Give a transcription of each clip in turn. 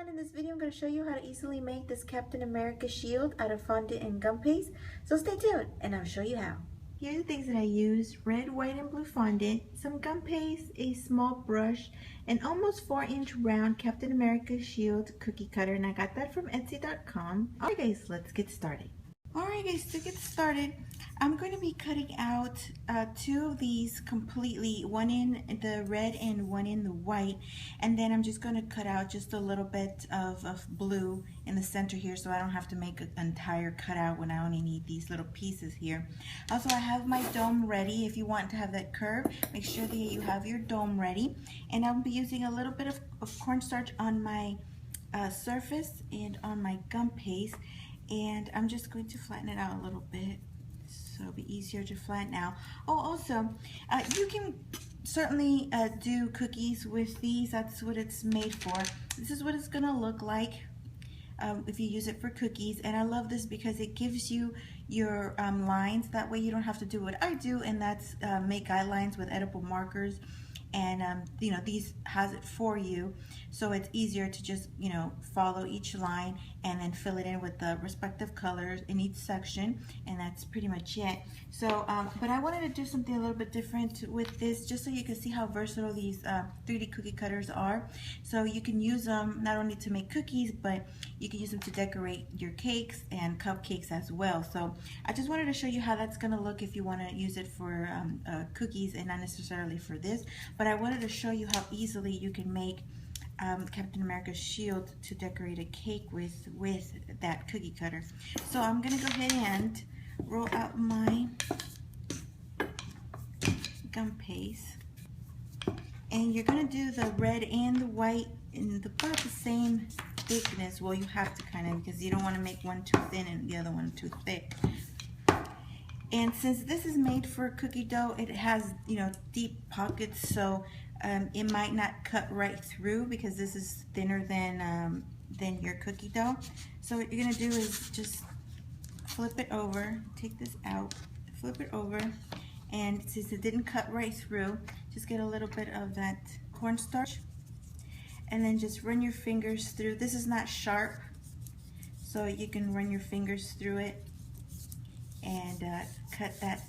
everyone, in this video I'm going to show you how to easily make this Captain America shield out of fondant and gum paste. So stay tuned and I'll show you how. Here are the things that I use: red, white, and blue fondant, some gum paste, a small brush, an almost 4-inch round Captain America shield cookie cutter, and I got that from Etsy.com. Alright guys, let's get started. Alright guys, to get started, I'm going to be cutting out two of these completely, one in the red and one in the white, and then I'm just going to cut out just a little bit of blue in the center here so I don't have to make an entire cutout when I only need these little pieces here. Also, I have my dome ready. If you want to have that curve, make sure that you have your dome ready, and I'll be using a little bit of cornstarch on my surface and on my gum paste. And I'm just going to flatten it out a little bit so it'll be easier to flatten out. Oh, also, you can certainly do cookies with these. That's what it's made for. This is what it's gonna look like if you use it for cookies. And I love this because it gives you your lines. That way you don't have to do what I do, and that's make guidelines with edible markers. And you know, these has it for you, so it's easier to just, you know, follow each line and then fill it in with the respective colors in each section, and that's pretty much it. So but I wanted to do something a little bit different with this, just so you can see how versatile these 3D cookie cutters are. So you can use them not only to make cookies, but you can use them to decorate your cakes and cupcakes as well. So I just wanted to show you how that's gonna look if you want to use it for cookies and not necessarily for this. But I wanted to show you how easily you can make Captain America's shield to decorate a cake with that cookie cutter. So I'm gonna go ahead and roll out my gum paste, and you're gonna do the red and the white in about the same thickness. Well, you have to kind of, because you don't want to make one too thin and the other one too thick. And since this is made for cookie dough, it has, you know, deep pockets, so it might not cut right through because this is thinner than your cookie dough. So what you're gonna do is just flip it over, take this out, flip it over, and since it didn't cut right through, just get a little bit of that cornstarch, and then just run your fingers through. This is not sharp, so you can run your fingers through it and cut that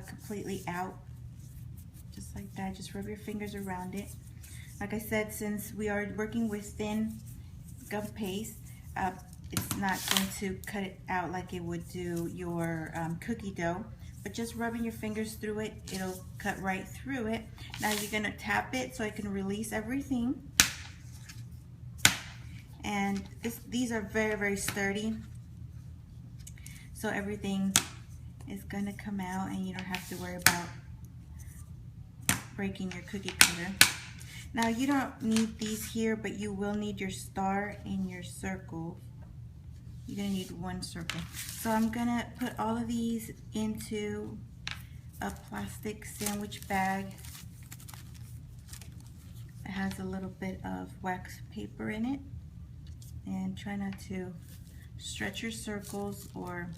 completely out, just like that. Just rub your fingers around it. Like I said, since we are working with thin gum paste, it's not going to cut it out like it would do your cookie dough, but just rubbing your fingers through it, it'll cut right through it. Now you're gonna tap it so it can release everything. And these are very, very sturdy, so everything is gonna come out and you don't have to worry about breaking your cookie cutter. Now you don't need these here, but you will need your star and your circle. You're gonna need one circle. So I'm gonna put all of these into a plastic sandwich bag. It has a little bit of wax paper in it, and try not to stretch your circles or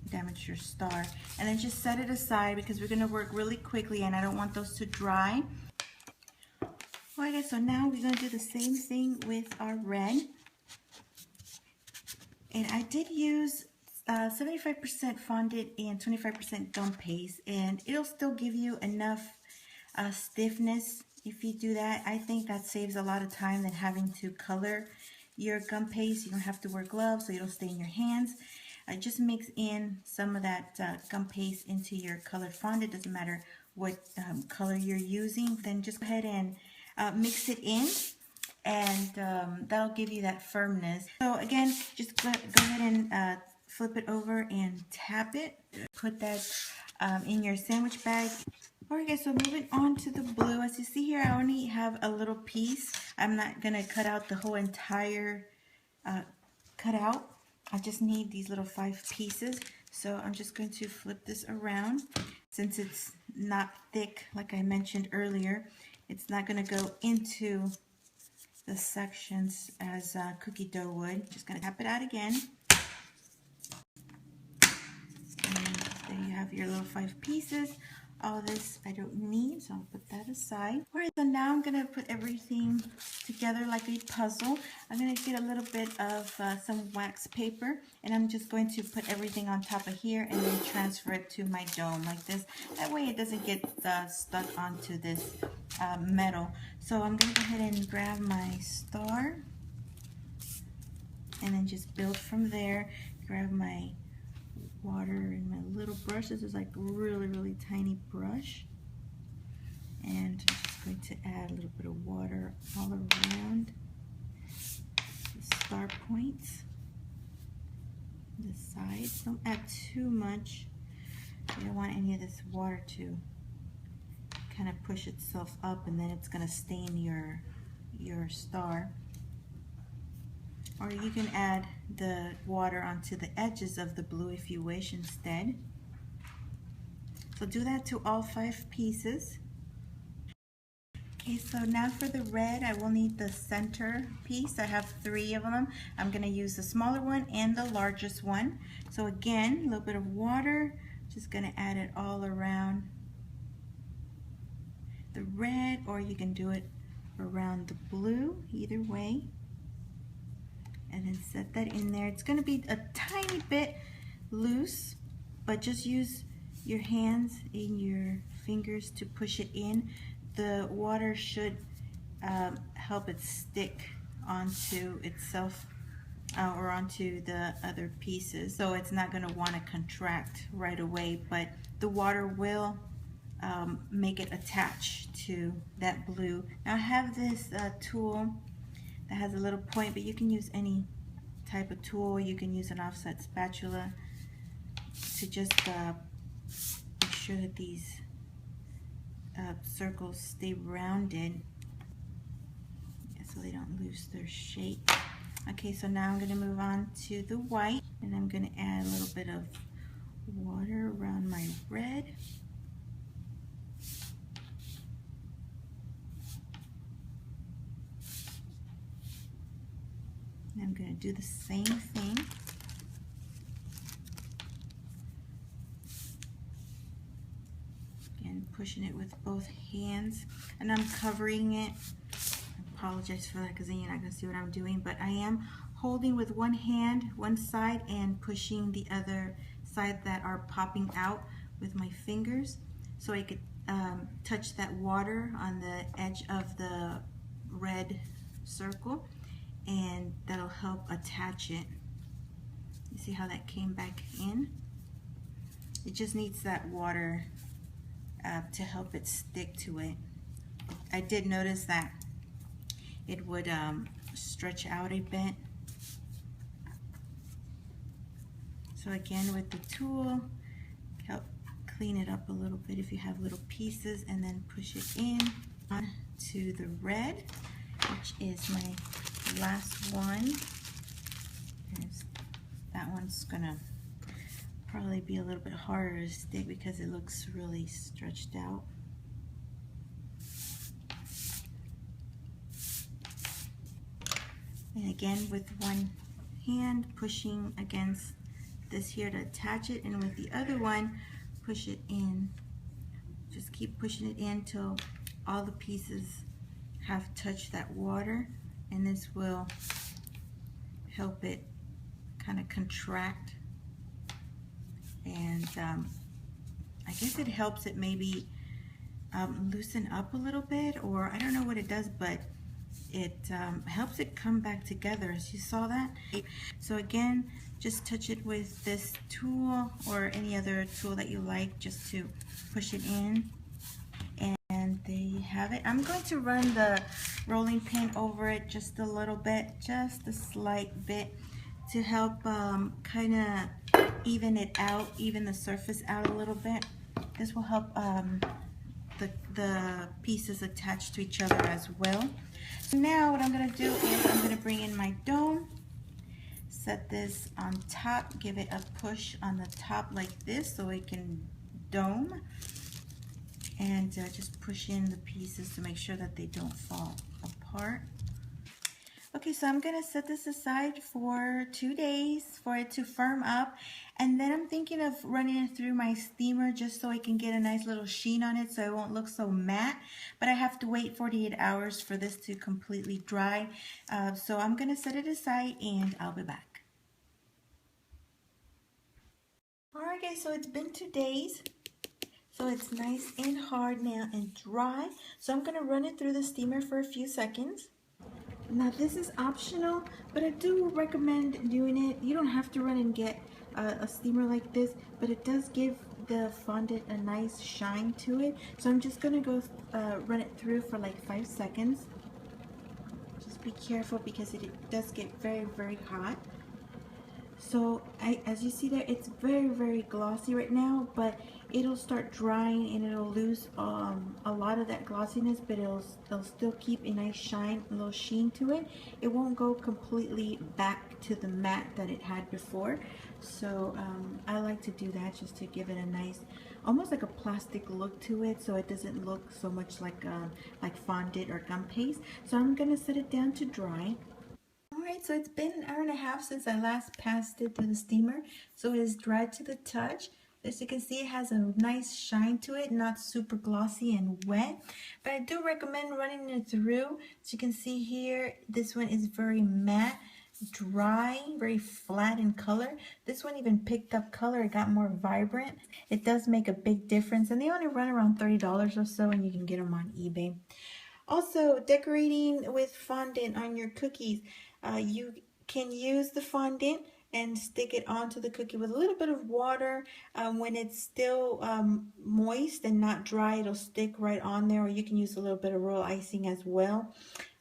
damage your star. And then just set it aside because we're gonna work really quickly and I don't want those to dry. Okay, so now we're gonna do the same thing with our red. And I did use 75% fondant and 25% gum paste, and it'll still give you enough stiffness if you do that. I think that saves a lot of time than having to color your gum paste. You don't have to wear gloves so you don't stain your hands. Just mix in some of that gum paste into your colored fondant. Doesn't matter what color you're using. Then just go ahead and mix it in, and that'll give you that firmness. So again, just go ahead and flip it over and tap it. Put that in your sandwich bag. Alright guys, so moving on to the blue. As you see here, I only have a little piece. I'm not gonna cut out the whole entire cutout. I just need these little 5 pieces. So I'm just going to flip this around. Since it's not thick, like I mentioned earlier, it's not gonna go into the sections as cookie dough would. Just gonna tap it out again. And there you have your little 5 pieces. All this I don't need, so I'll put that aside. All right, so now I'm gonna put everything together like a puzzle. I'm gonna get a little bit of some wax paper, and I'm just going to put everything on top of here and then transfer it to my dome like this. That way it doesn't get stuck onto this metal. So I'm gonna go ahead and grab my star and then just build from there. Grab my water and my little brush. This is like really tiny brush, and I'm just going to add a little bit of water all around the star points, the sides. Don't add too much. You don't want any of this water to kind of push itself up, and then it's going to stain your star. Or you can add the water onto the edges of the blue if you wish instead. So do that to all 5 pieces. Okay, so now for the red, I will need the center piece. I have 3 of them. I'm going to use the smaller one and the largest one. So again, a little bit of water, just going to add it all around the red, or you can do it around the blue, either way. And then set that in there. It's going to be a tiny bit loose, but just use your hands and your fingers to push it in. The water should help it stick onto itself or onto the other pieces. So it's not going to want to contract right away, but the water will make it attach to that blue. Now I have this tool that has a little point, but you can use any type of tool. You can use an offset spatula to just make sure that these circles stay rounded, so they don't lose their shape. Okay, so now I'm going to move on to the white, and I'm going to add a little bit of water around my red. I'm going to do the same thing. Again, pushing it with both hands, and I'm covering it. I apologize for that because then you're not going to see what I'm doing, but I am holding with one hand one side and pushing the other side that are popping out with my fingers, so I could touch that water on the edge of the red circle, and that'll help attach it. You see how that came back in? It just needs that water to help it stick to it. I did notice that it would stretch out a bit. So again, with the tool, help clean it up a little bit if you have little pieces, and then push it in onto the red, which is my last one. That one's gonna probably be a little bit harder to stick because it looks really stretched out. And again, with one hand pushing against this here to attach it, and with the other one push it in. Just keep pushing it in till all the pieces have touched that water, and this will help it kind of contract, and I guess it helps it maybe loosen up a little bit, or I don't know what it does, but it helps it come back together, as you saw that. So again, just touch it with this tool or any other tool that you like, just to push it in. And there you have it. I'm going to run the rolling pin over it just a little bit, just a slight bit, to help kind of even it out, even the surface out a little bit. This will help the pieces attach to each other as well. So now what I'm going to do is I'm going to bring in my dome, set this on top, give it a push on the top like this so it can dome, and just push in the pieces to make sure that they don't fall apart. Okay, so I'm gonna set this aside for 2 days for it to firm up, and then I'm thinking of running it through my steamer just so I can get a nice little sheen on it so it won't look so matte, but I have to wait 48 hours for this to completely dry. So I'm gonna set it aside and I'll be back. Alright guys, so it's been 2 days. So it's nice and hard now and dry. So I'm gonna run it through the steamer for a few seconds. Now this is optional, but I do recommend doing it. You don't have to run and get a steamer like this, but it does give the fondant a nice shine to it. So I'm just gonna go run it through for like 5 seconds. Just be careful because it does get very, very hot. So as you see there, it's very, very glossy right now, but it'll start drying and it'll lose a lot of that glossiness, but it'll still keep a nice shine, a little sheen to it. It won't go completely back to the matte that it had before. So I like to do that just to give it a nice, almost like a plastic look to it, so it doesn't look so much like fondant or gum paste. So I'm gonna set it down to dry. Alright, so it's been an hour and a half since I last passed it through the steamer, so it is dried to the touch. As you can see, it has a nice shine to it, not super glossy and wet, but I do recommend running it through. As you can see here, this one is very matte, dry, very flat in color. This one even picked up color, it got more vibrant. It does make a big difference, and they only run around $30 or so, and you can get them on eBay. Also, decorating with fondant on your cookies. You can use the fondant and stick it onto the cookie with a little bit of water. When it's still moist and not dry, it'll stick right on there, or you can use a little bit of royal icing as well.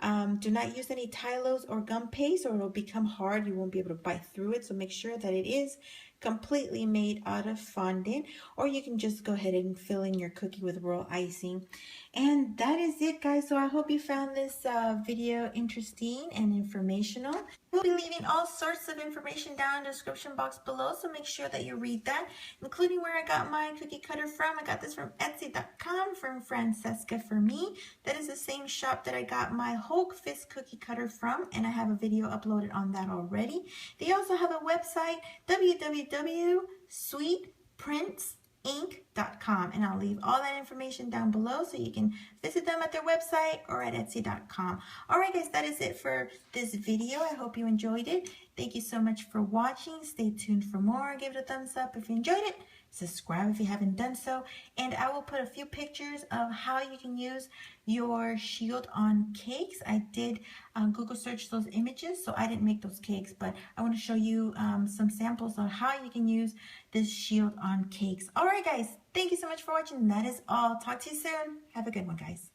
Do not use any Tylos or gum paste or it'll become hard. You won't be able to bite through it, so make sure that it is completely made out of fondant, or you can just go ahead and fill in your cookie with royal icing. And that is it, guys. So I hope you found this video interesting and informational. We'll be leaving all sorts of information down in the description box below, so make sure that you read that, including where I got my cookie cutter from. I got this from Etsy.com from Francesca for me. That is the same shop that I got my Hulk Fist cookie cutter from, and I have a video uploaded on that already. They also have a website, www.sweetprincesinc.com, and I'll leave all that information down below so you can visit them at their website or at Etsy.com. Alright guys, that is it for this video. I hope you enjoyed it. Thank you so much for watching. Stay tuned for more. Give it a thumbs up if you enjoyed it. Subscribe if you haven't done so. And I will put a few pictures of how you can use your shield on cakes. I did Google search those images, so I didn't make those cakes, but I want to show you some samples on how you can use this shield on cakes. Alright guys, thank you so much for watching. That is all. Talk to you soon. Have a good one, guys.